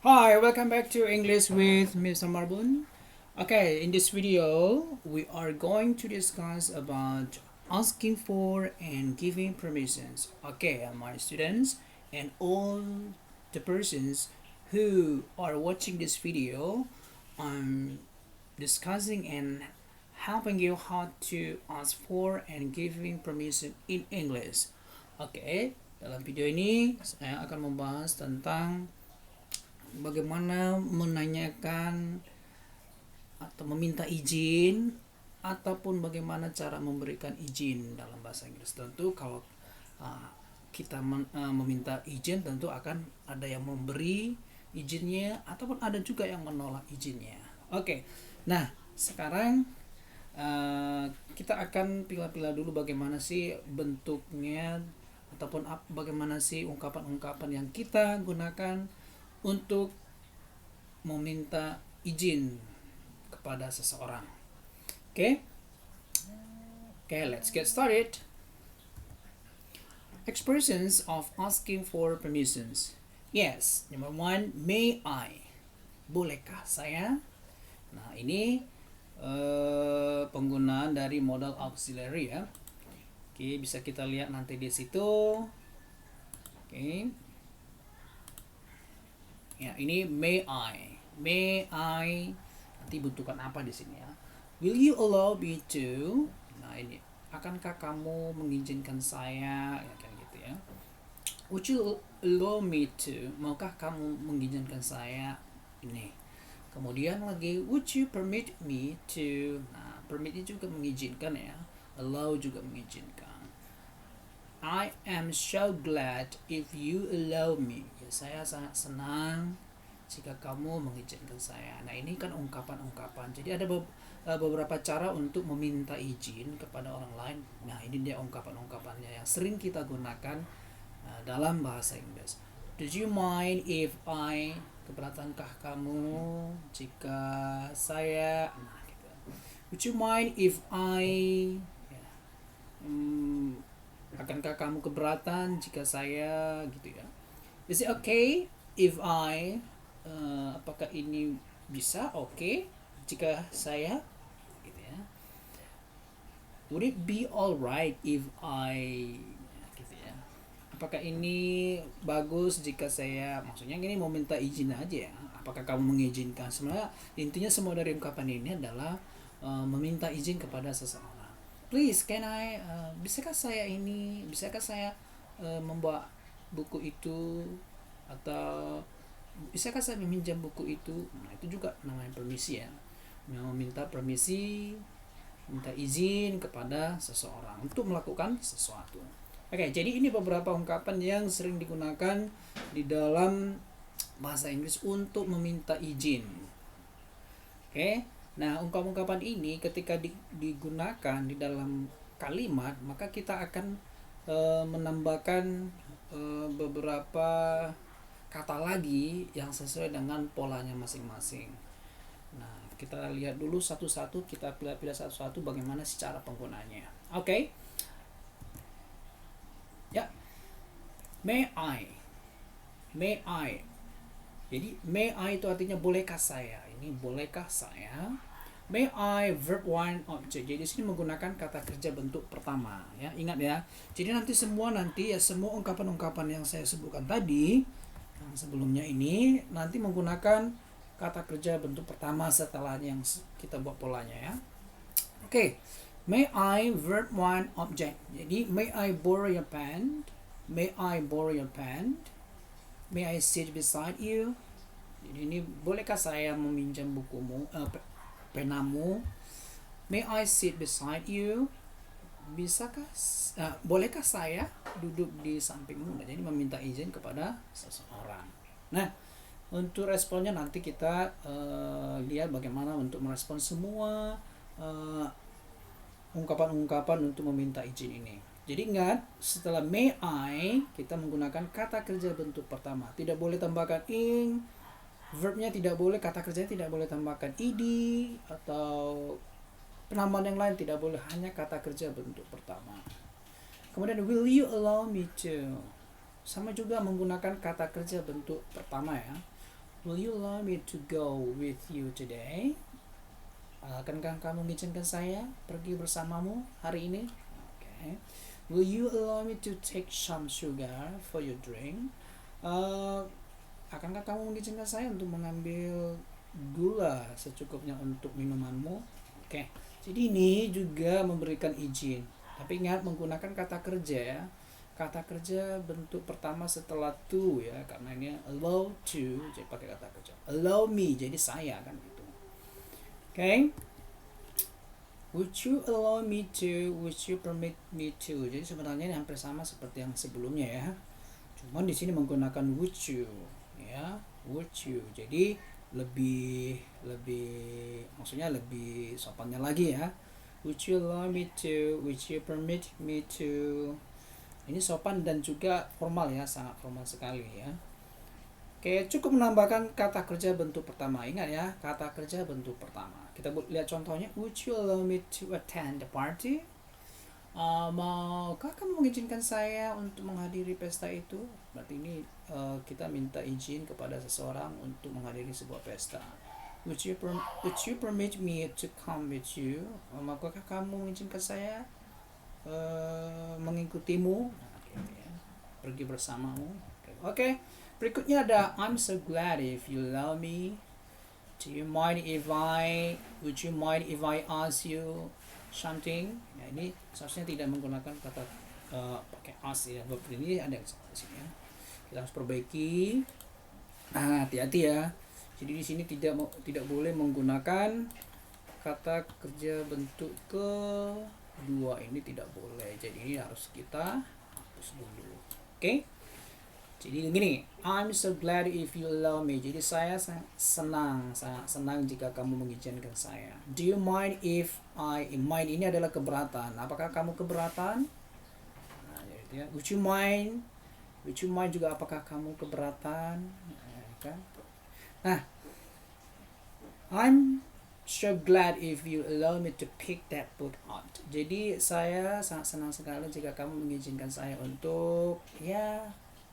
Hi, welcome back to English with Mr. Marbun. Okay, in this video, we are going to discuss about asking for and giving permissions. Okay, my students and all the persons who are watching this video, I'm discussing and helping you how to ask for and giving permission in English. Oke, dalam video ini saya akan membahas tentang bagaimana menanyakan atau meminta izin ataupun bagaimana cara memberikan izin dalam bahasa Inggris. Tentu kalau uh, kita meminta izin tentu akan ada yang memberi izinnya ataupun ada juga yang menolak izinnya. Oke. Nah, sekarang kita akan pilih-pilih dulu bagaimana sih bentuknya ataupun bagaimana sih ungkapan-ungkapan yang kita gunakan untuk meminta izin kepada seseorang. Oke? Okay, let's get started. Expressions of asking for permissions. Yes, number one, may I? Bolehkah saya? Nah, ini penggunaan dari modal auxiliary ya. Oke, bisa kita lihat nanti di situ. Oke. Ya, ini may I. May I nanti butuhkan apa di sini ya? Will you allow me to? Nah, ini akankah kamu mengizinkan saya? Ya kan gitu ya. Would you allow me to? Maukah kamu mengizinkan saya? Ini. Kemudian lagi, would you permit me to? Nah, permit itu juga mengizinkan ya. Allow juga mengizinkan. I am so glad if you allow me. Ya, saya sangat senang jika kamu mengizinkan saya. Nah, ini kan ungkapan-ungkapan. Jadi ada beberapa cara untuk meminta izin kepada orang lain. Nah, ini dia ungkapan-ungkapannya yang sering kita gunakan dalam bahasa Inggris. Do you mind if I? Keberatankah kamu jika saya? Nah, gitu. Would you mind if I? Ya. Akankah kamu keberatan jika saya gitu ya? Is it okay if I? Apakah ini bisa okay jika saya gitu ya? Would it be alright if I gitu ya? Apakah ini bagus jika saya, maksudnya ini mau minta izin aja ya? Apakah kamu mengizinkan? Sebenarnya intinya semua dari ungkapan ini adalah meminta izin kepada seseorang. Please, can I? Bisakah saya membawa buku itu, atau bisakah saya meminjam buku itu? Nah, itu juga namanya permisi ya. Meminta permisi, minta izin kepada seseorang untuk melakukan sesuatu. Oke, jadi ini beberapa ungkapan yang sering digunakan di dalam bahasa Inggris untuk meminta izin. Oke, nah ungkapan-ungkapan ini ketika digunakan di dalam kalimat, maka kita akan menambahkan beberapa kata lagi yang sesuai dengan polanya masing-masing. Nah, kita lihat dulu satu-satu, kita pilih-pilih satu-satu bagaimana secara penggunaannya. Oke. Ya. May I. May I. Jadi may I itu artinya bolehkah saya. Ini bolehkah saya. May I verb one object. Jadi di sini menggunakan kata kerja bentuk pertama ya. Ingat ya. Jadi nanti semua ungkapan-ungkapan yang saya sebutkan tadi yang sebelumnya ini nanti menggunakan kata kerja bentuk pertama setelahnya yang kita buat polanya ya. Oke. May I verb one object. Jadi may I borrow your pen? May I borrow your pen? May I sit beside you? Jadi ini bolehkah saya meminjam bukumu, penamu? May I sit beside you? Bolehkah saya duduk di sampingmu? Nah, jadi meminta izin kepada seseorang. Nah, untuk responnya nanti kita lihat bagaimana untuk merespon semua ungkapan-ungkapan untuk meminta izin ini. Jadi ingat, setelah may I kita menggunakan kata kerja bentuk pertama. Tidak boleh tambahkan ing, verbnya tidak boleh, kata kerjanya tidak boleh tambahkan ed atau penambahan yang lain tidak boleh, hanya kata kerja bentuk pertama. Kemudian will you allow me to? Sama juga menggunakan kata kerja bentuk pertama ya. Will you allow me to go with you today? Akankah kamu mengizinkan saya pergi bersamamu hari ini? Okay. Will you allow me to take some sugar for your drink? Akankah kamu mengizinkan saya untuk mengambil gula secukupnya untuk minumanmu? Oke. Jadi ini juga memberikan izin. Tapi ingat menggunakan kata kerja ya. Kata kerja bentuk pertama setelah to ya, karena ini allow to jadi pakai kata kerja. Allow me jadi saya kan gitu. Oke. Would you allow me to? Would you permit me to? Jadi sebenarnya ini hampir sama seperti yang sebelumnya ya. Cuman di sini menggunakan would you ya, would you. Jadi lebih maksudnya lebih sopannya lagi ya. Would you allow me to? Would you permit me to? Ini sopan dan juga formal ya, sangat formal sekali ya. Oke, cukup menambahkan kata kerja bentuk pertama. Ingat ya, kata kerja bentuk pertama. Kita lihat contohnya. Would you allow me to attend the party? Maukah kamu mengizinkan saya untuk menghadiri pesta itu? Berarti ini kita minta izin kepada seseorang untuk menghadiri sebuah pesta. Would you permit me to come with you? Maukah kamu mengizinkan saya mengikutimu? Pergi bersamamu. Oke. Berikutnya ada I'm so glad if you allow me. Would you mind if I ask you something? Nah, ini seharusnya tidak menggunakan kata pakai ask ya. Verb ini ada yang salah di sini ya. Kita harus perbaiki. Hati-hati ya. Jadi di sini tidak boleh menggunakan kata kerja bentuk kedua, ini tidak boleh. Jadi ini harus kita hapus dulu. Oke? Jadi begini, I'm so glad if you allow me. Jadi saya sangat senang jika kamu mengizinkan saya. Do you mind if mind ini adalah keberatan. Apakah kamu keberatan? Nah, jadi ya. Would you mind juga apakah kamu keberatan? Nah, I'm so glad if you allow me to pick that book out. Jadi saya sangat senang sekali jika kamu mengizinkan saya untuk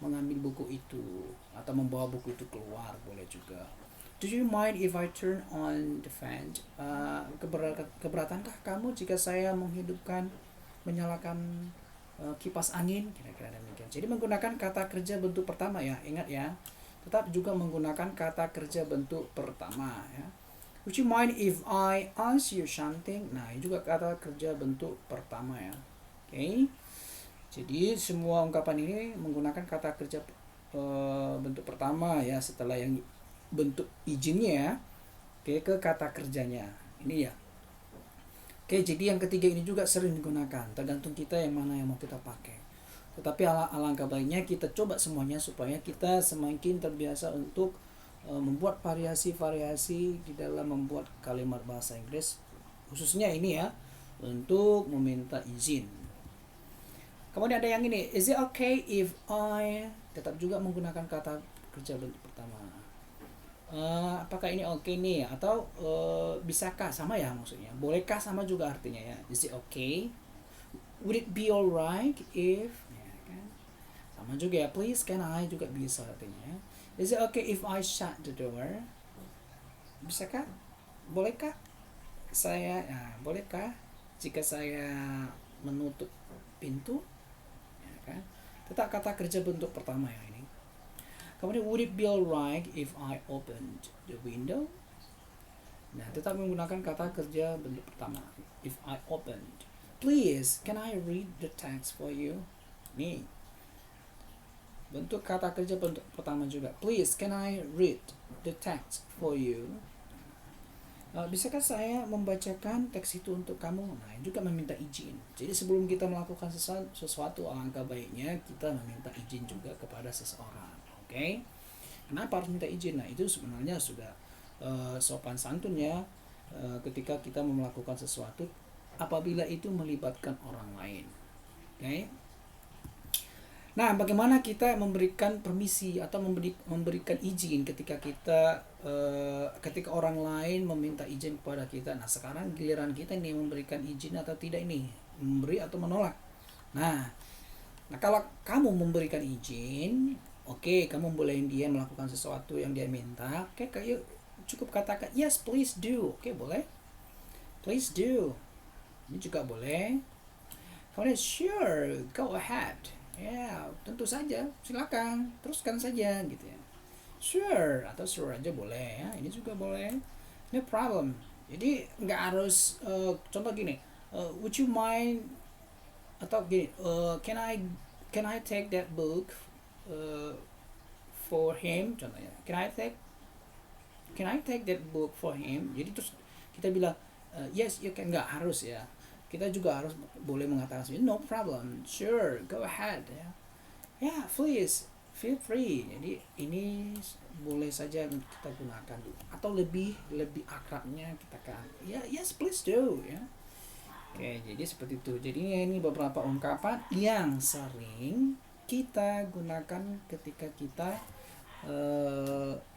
mengambil buku itu atau membawa buku itu keluar, boleh juga. Do you mind if I turn on the fan? Keberatankah kamu jika saya menyalakan kipas angin? Kira-kira demikian. Jadi menggunakan kata kerja bentuk pertama ya, ingat ya. Tetap juga menggunakan kata kerja bentuk pertama ya. Would you mind if I ask you something? Nah, ini juga kata kerja bentuk pertama ya. Oke. Jadi semua ungkapan ini menggunakan kata kerja bentuk pertama ya, setelah yang bentuk izinnya ya. Oke, ke kata kerjanya. Ini ya. Oke, jadi yang ketiga ini juga sering digunakan, tergantung kita yang mana yang mau kita pakai. Tetapi alangkah baiknya kita coba semuanya supaya kita semakin terbiasa untuk membuat variasi-variasi di dalam membuat kalimat bahasa Inggris, khususnya ini ya, untuk meminta izin. Kemudian ada yang ini, is it okay if I, tetap juga menggunakan kata kerja bentuk pertama. Apakah ini oke nih? Atau bisakah, sama ya maksudnya. Bolehkah, sama juga artinya ya. Is it okay? Would it be alright if, ya kan? Sama juga ya. Please can I juga bisa artinya. Is it okay if I shut the door? Bisakah? Bolehkah? Bolehkah jika saya menutup pintu? Kan? Tetap kata kerja bentuk pertama ya ini. Kemudian would it be alright if I opened the window? Nah, tetap menggunakan kata kerja bentuk pertama. If I opened. Please, can I read the text for you? Nih. Bentuk kata kerja bentuk pertama juga. Please, can I read the text for you? Bisakah saya membacakan teks itu untuk kamu? Nah, juga meminta izin. Jadi sebelum kita melakukan sesuatu, alangkah baiknya kita meminta izin juga kepada seseorang. Oke? Kenapa harus minta izin? Nah, itu sebenarnya sudah sopan santun ya, ketika kita melakukan sesuatu apabila itu melibatkan orang lain. Oke? Nah, bagaimana kita memberikan permisi atau memberikan izin ketika orang lain meminta izin kepada kita. Nah, sekarang giliran kita nih memberikan izin atau tidak ini, memberi atau menolak. Nah, kalau kamu memberikan izin, Oke, kamu bolehin dia melakukan sesuatu yang dia minta. Oke, kayak cukup katakan yes, please do. Oke, boleh. Please do. Ini juga boleh. Kemudian sure, go ahead. Ya, tentu saja. Silakan, teruskan saja gitu ya. Sure atau sure aja boleh ya. Ini juga boleh. No problem. Jadi nggak harus contoh gini. Would you mind atau gini, can I take that book uh, for him contohnya. Can I take that book for him. Jadi terus kita bilang yes you can, nggak harus ya. Kita juga harus boleh mengatakan no problem, sure, go ahead ya. Yeah, please feel free. Jadi ini boleh saja kita gunakan atau lebih akrabnya kita kan ya yes please do ya. Oke, jadi seperti itu. Jadi ini beberapa ungkapan yang sering kita gunakan ketika kita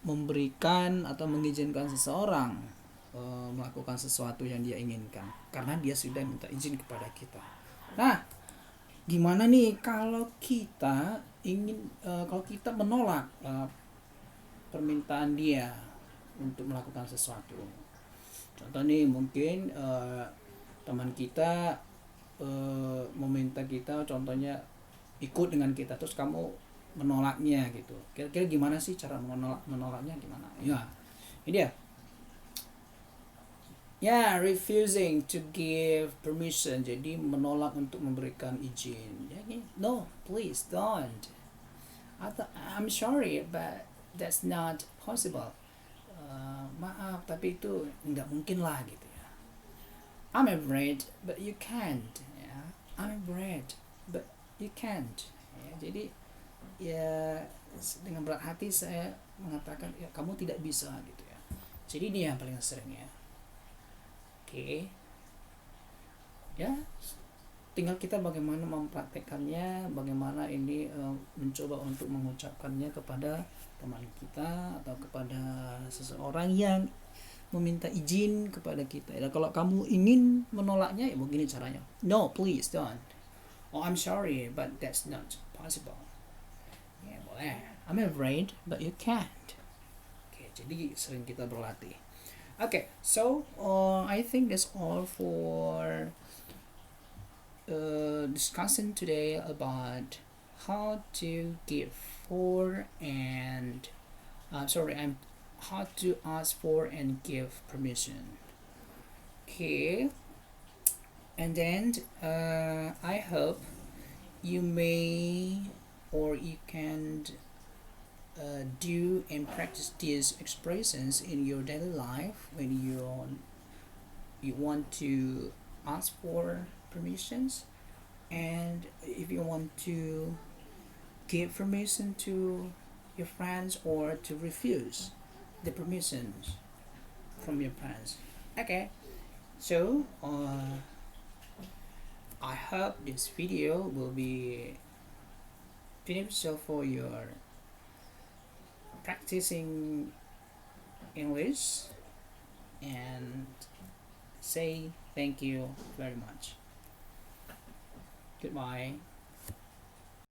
memberikan atau mengizinkan seseorang melakukan sesuatu yang dia inginkan karena dia sudah minta izin kepada kita. Nah, gimana nih kalau kita kalau kita menolak permintaan dia untuk melakukan sesuatu? Contoh nih, mungkin teman kita meminta kita contohnya ikut dengan kita, terus kamu menolaknya gitu. Kira-kira gimana sih cara menolaknya gimana? Ya, ini dia. Ya, refusing to give permission. Jadi menolak untuk memberikan izin. Jadi, no, please don't. I'm sorry, but that's not possible. Maaf, tapi itu nggak mungkin lah gitu ya. I'm afraid, but you can't. Ya, I'm afraid, but you can't. Ya, jadi ya dengan berat hati saya mengatakan ya kamu tidak bisa gitu ya. Jadi ini yang paling sering ya. Oke. Ya, tinggal kita bagaimana mempraktekkannya, bagaimana ini mencoba untuk mengucapkannya kepada teman kita atau kepada seseorang yang meminta izin kepada kita. Ya, kalau kamu ingin menolaknya ya begini caranya. No, please don't. Oh, I'm sorry, but that's not possible. Ya, boleh. I'm afraid, but you can't. Oke, jadi sering kita berlatih. Okay, so I think that's all for discussing today about how to give for and how to ask for and give permission. Okay, and then I hope you may or you can do and practice these expressions in your daily life when you want to ask for permissions, and if you want to give permission to your friends or to refuse the permissions from your friends. Okay, so I hope this video will be beneficial for your practicing English, and say thank you very much. Goodbye.